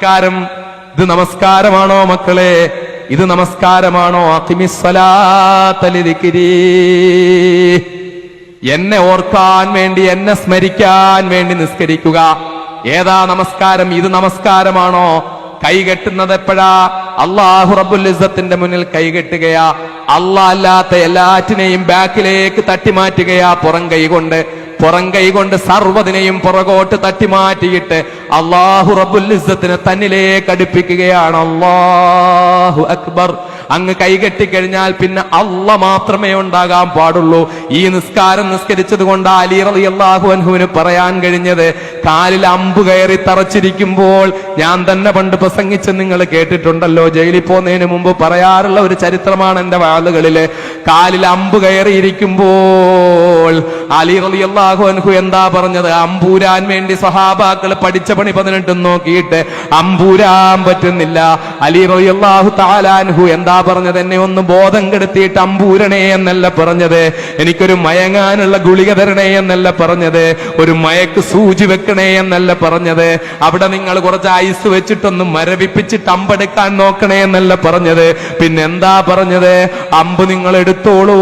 നമസ്കാരം ഇത് നമസ്കാരമാണോ മക്കളെ? ഇത് നമസ്കാരമാണോ? അഖിമിസ്സലാത്ത ലിദിക്രി, എന്നെ ഓർക്കാൻ വേണ്ടി, എന്നെ സ്മരിക്കാൻ വേണ്ടി നിസ്കരിക്കുക. ഏതാ നമസ്കാരം? ഇത് നമസ്കാരമാണോ? കൈകെട്ടുന്നത് എപ്പോഴാ? അല്ലാഹു റബ്ബുൽ ഇസ്സത്തിന്റെ മുന്നിൽ കൈകെട്ടുകയാ. അല്ലാഹ് അല്ലാത്ത എല്ലാറ്റിനെയും ബാക്കിലേക്ക് തട്ടിമാറ്റുകയാ. പുറം കൈ കൊണ്ട് സർവ്വതിനെയും പുറകോട്ട് തട്ടിമാറ്റിയിട്ട് അല്ലാഹു റബ്ബുൽ ഇസ്സത്തിനെ തന്നിലേക്ക് അടുപ്പിക്കുകയാണ്. അല്ലാഹു അക്ബർ. അങ്ങ് കൈകെട്ടിക്കഴിഞ്ഞാൽ പിന്നെ അല്ലാഹ് മാത്രമേ ഉണ്ടാകാൻ പാടുള്ളൂ. ഈ നിസ്കാരം നിസ്കരിച്ചത് കൊണ്ട് അലി റളിയല്ലാഹു അൻഹുവിന് പറയാൻ കഴിഞ്ഞത്, കാലിൽ അമ്പ് കയറി തറച്ചിരിക്കുമ്പോൾ, ഞാൻ തന്നെ പണ്ട് പ്രസംഗിച്ച് നിങ്ങൾ കേട്ടിട്ടുണ്ടല്ലോ, ജയിലിൽ പോകുന്നതിന് മുമ്പ് പറയാറുള്ള ഒരു ചരിത്രമാണ് എന്റെ വാളുകളില്. കാലിൽ അമ്പ് കയറിയിരിക്കുമ്പോൾ അലി റളിയല്ലാഹു അൻഹു എന്താ പറഞ്ഞത്? അമ്പൂരാൻ വേണ്ടി സഹാബാക്കൾ പഠിച്ച പണി 18 നോക്കിയിട്ട് അമ്പൂരാൻ പറ്റുന്നില്ല. അലി റളിയല്ലാഹു തആല അൻഹു എന്താ പറഞ്ഞത്? എന്നെ ഒന്ന് ബോധം കെടുത്തിയിട്ട് അമ്പൂരണേ എന്നല്ല പറഞ്ഞത്, എനിക്കൊരു മയങ്ങാനുള്ള ഗുളിക തരണേ എന്നല്ല പറഞ്ഞത്, ഒരു മയക്ക് സൂചി വെക്കണേ എന്നല്ല പറഞ്ഞത്, അവിടെ നിങ്ങൾ കുറച്ച് ഐസ് വെച്ചിട്ടൊന്ന് മരവിപ്പിച്ചിട്ട് അമ്പെടുക്കാൻ നോക്കണേ എന്നല്ല പറഞ്ഞത്. പിന്നെന്താ പറഞ്ഞത്? അമ്പ് നിങ്ങൾ എടുത്തോളൂ,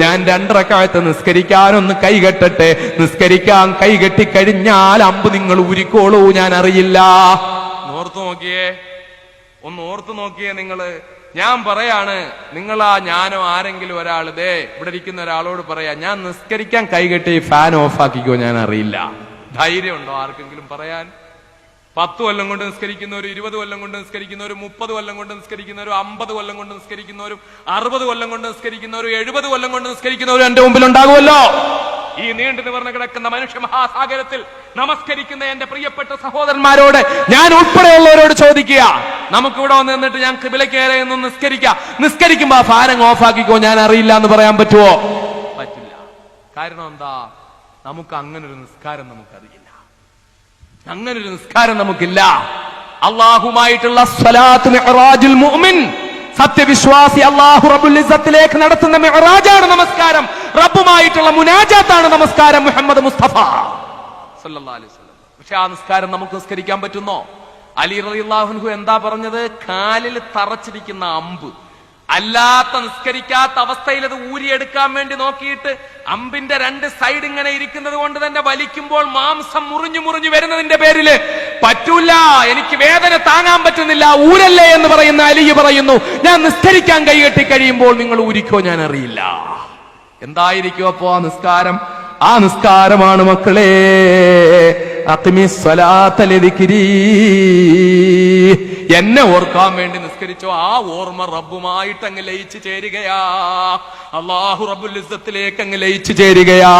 ഞാൻ 2 റക്അത്ത് നിസ്കരിക്കാനൊന്ന് കൈകെട്ടട്ടെ, നിസ്കരിക്കാൻ കൈകെട്ടിക്കഴിഞ്ഞാൽ അമ്പ് നിങ്ങൾ ഉരിക്കോളൂ, ഞാൻ അറിയില്ല. ഒന്ന് ഓർത്തു നോക്കിയേ നിങ്ങള്. ഞാൻ പറയാണ്, നിങ്ങളാ ഞാനോ ആരെങ്കിലും ഒരാൾ ഇവിടെ ഇരിക്കുന്ന ഒരാളോട് പറയാ, ഞാൻ നിസ്കരിക്കാൻ കൈകെട്ടി ഫാൻ ഓഫ് ആക്കിക്കോ, ഞാൻ അറിയില്ല. ധൈര്യമുണ്ടോ ആർക്കെങ്കിലും പറയാൻ? 10 കൊല്ലം കൊണ്ട് നിസ്കരിക്കുന്നവരും 20 കൊല്ലം കൊണ്ട് നിസ്കരിക്കുന്നവരും 30 കൊല്ലം കൊണ്ട് നിസ്കരിക്കുന്നവരും 50 കൊല്ലം കൊണ്ട് നിസ്കരിക്കുന്നവരും 60 കൊല്ലം കൊണ്ട് നിസ്കരിക്കുന്നവരും 70 കൊല്ലം കൊണ്ട് നിസ്കരിക്കുന്നവരും എന്റെ മുമ്പിൽ ഉണ്ടാകുമല്ലോ. ഈ നീണ്ടു നിവർന്ന് കിടക്കുന്ന മനുഷ്യ മഹാസാഗരത്തിൽ നമസ്കരിക്കുന്ന എന്റെ പ്രിയപ്പെട്ട സഹോദരന്മാരോട്, ഞാൻ ഉൾപ്പെടെയുള്ളവരോട് ചോദിക്കുക, നമുക്കിവിടെ വന്ന് നിന്നിട്ട് ഞാൻ ഖിബിലക്കേറെ എന്ന് നിസ്കരിക്കുമ്പോ ഫാനങ് ഓഫ് ആക്കിക്കോ, ഞാൻ അറിയില്ല എന്ന് പറയാൻ പറ്റുമോ? പറ്റില്ല. കാരണം എന്താ? നമുക്ക് അങ്ങനൊരു നിസ്കാരം നമുക്കറിയില്ല, അങ്ങനൊരു നിസ്കാരം നമുക്കില്ല. അള്ളാഹുമായിട്ടുള്ള സ്വലാത്ത് മിഅ്റാജുൽ മുഅ്മിൻ, സത്യവിശ്വാസി അല്ലാഹു റബ്ബുൽ ഇസ്സത്തിലേക്ക് നടത്തുന്ന മിഅ്റാജാണ് നമസ്കാരം. റബ്ബുമായിട്ടുള്ള മുനാജാത്താണ് നമസ്കാരം. മുഹമ്മദ് മുസ്തഫ സല്ലല്ലാഹു അലൈഹി വസല്ലം. പക്ഷെ ആ നിസ്കാരം നമുക്ക് നിസ്കരിക്കാൻ പറ്റുന്നോ? അലി റളിയല്ലാഹു അൻഹു എന്താ പറഞ്ഞത്? കാലിൽ തറച്ചിരിക്കുന്ന അമ്പ് അല്ലാത്ത നിസ്കരിക്കാത്ത അവസ്ഥയിൽ അത് ഊരിയെടുക്കാൻ വേണ്ടി നോക്കിയിട്ട് അമ്പിന്റെ 2 സൈഡ് ഇങ്ങനെ ഇരിക്കുന്നത് കൊണ്ട് തന്നെ വലിക്കുമ്പോൾ മാംസം മുറിഞ്ഞു വരുന്നതിന്റെ പേരില് പറ്റൂല, എനിക്ക് വേദന താങ്ങാൻ പറ്റുന്നില്ല, ഊരല്ലേ എന്ന് പറയുന്ന അലി പറയുന്നു, ഞാൻ നിസ്കരിക്കാൻ കൈകെട്ടി കഴിയുമ്പോൾ നിങ്ങൾ ഊരിക്കോ, ഞാൻ അറിയില്ല. എന്തായിരിക്കും അപ്പോ ആ നിസ്കാരം? ആ നിസ്കാരമാണ് മക്കളെ അഖിമിസ്സലാത്ത ലിദിക്രി. എന്നെ ഓർക്കാൻ വേണ്ടി നിസ്കരിച്ചോ, ആ ഓർമ്മ റബ്ബുമായിട്ട് അങ്ങ് ലയിച്ചു ചേരുകയാ, അല്ലാഹു റബ്ബുൽ ഇസ്സത്തിലേക്ക് അങ്ങ് ലയിച്ചു ചേരുകയാ.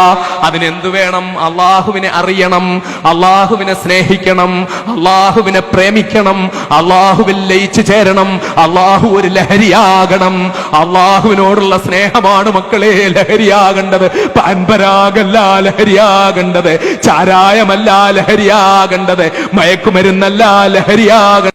അതിനെന്തു വേണം? അല്ലാഹുവിനെ അറിയണം, അല്ലാഹുവിനെ സ്നേഹിക്കണം, അല്ലാഹുവിനെ പ്രേമിക്കണം, അല്ലാഹുവിൽ ലയിച്ചു ചേരണം, അല്ലാഹു ഒരു ലഹരിയാകണം. അല്ലാഹുവിനോടുള്ള സ്നേഹമാണ് മക്കളെ ലഹരിയാകേണ്ടത്. പാൻപരാഗല്ല ലഹരിയാകേണ്ടത്, ചാരായമല്ല ലഹരിയാകേണ്ടത്, മയക്കുമരുന്നല്ല ലഹരിയാകേണ്ടത്.